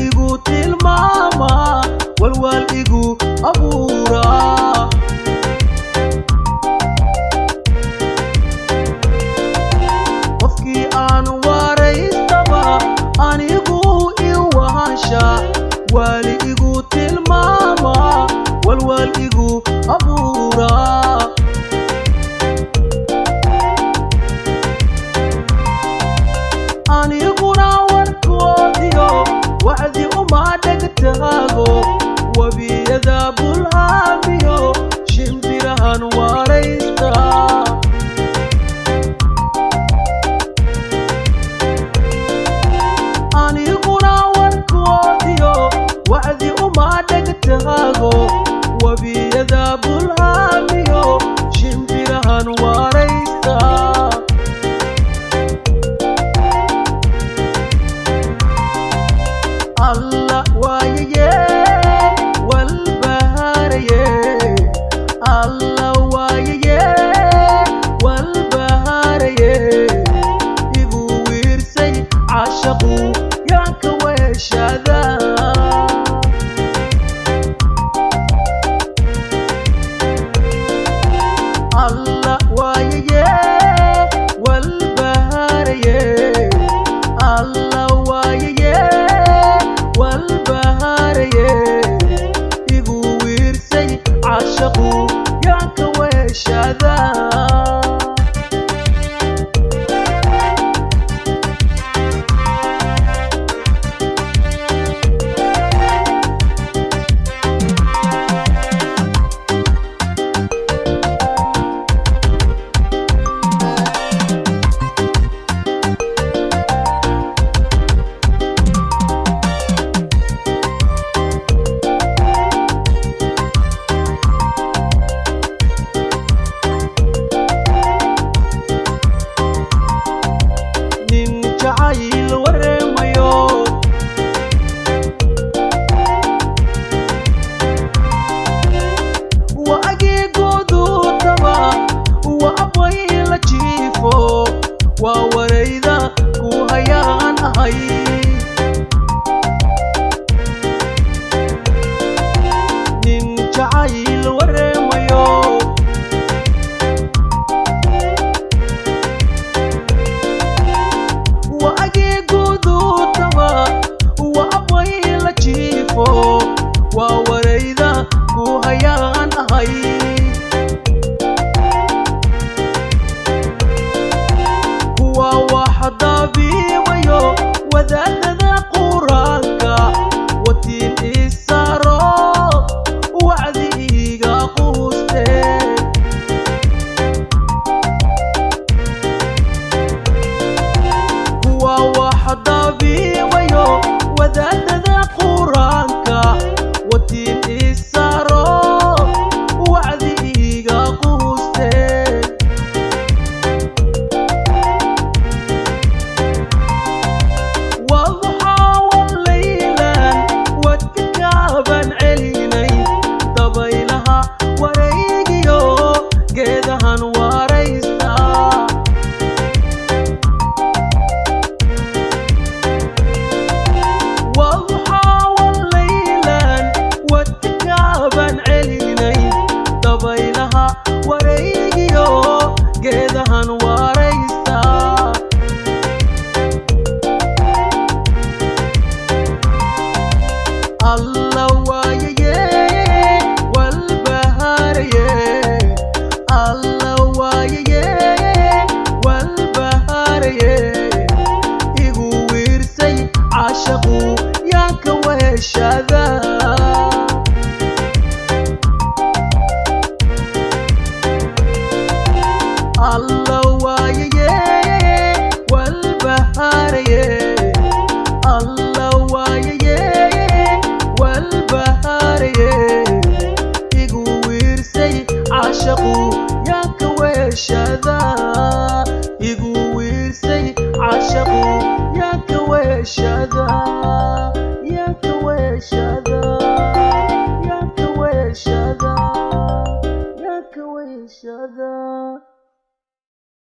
igu tilmaama walwal igu abuura qofkii aan waraystaba anigu iwahasha wali igu tilmaama walwal igu abuura وعدي وما دقتهاغو وبيذا بالهاميو شمبرهن وريستا أني قنا وركوديو وعدي وما دقتهاغو وبيذا بالهاميو شمبرهن وريستا الله وايي والبهاري الله وايي والبهاري igu wiirsay caashaqu yaa ka weeshada الله وايي والبهاري الله وايي والبهاري igu wiirsay caashaqu yaa ka weeshada jacayl waremayo waageegoodu taba waa abay la jiifo waa warayda ku hayaan ahay nin jacayl waremayo waa warayda ku hayaan ahay kuwa wax daabiimayo wadaadada quraanka watiin isaro wacdi iga quuste kuwa wax daabiimayo wadaadada quraanka watiin isaro wacdi iga quuste والضحى والليلا واتكابا عليني طبيلها وريقيو قيدهن وريستا والضحى والليلا واتكابا عليني طبيلها وريقيو قيدهن وريستا الله وايي والبهاري الله وايي والبهاري igu wiirsay caashaqu yaa ka weeshada الله وايي والبهاري الله وايي والبهاري igu wiirsay caashaqu yaa ka weeshada igu wiirsay caashaqu yaa ka weeshada yaa ka weeshada yaa ka weeshada yaa ka weeshada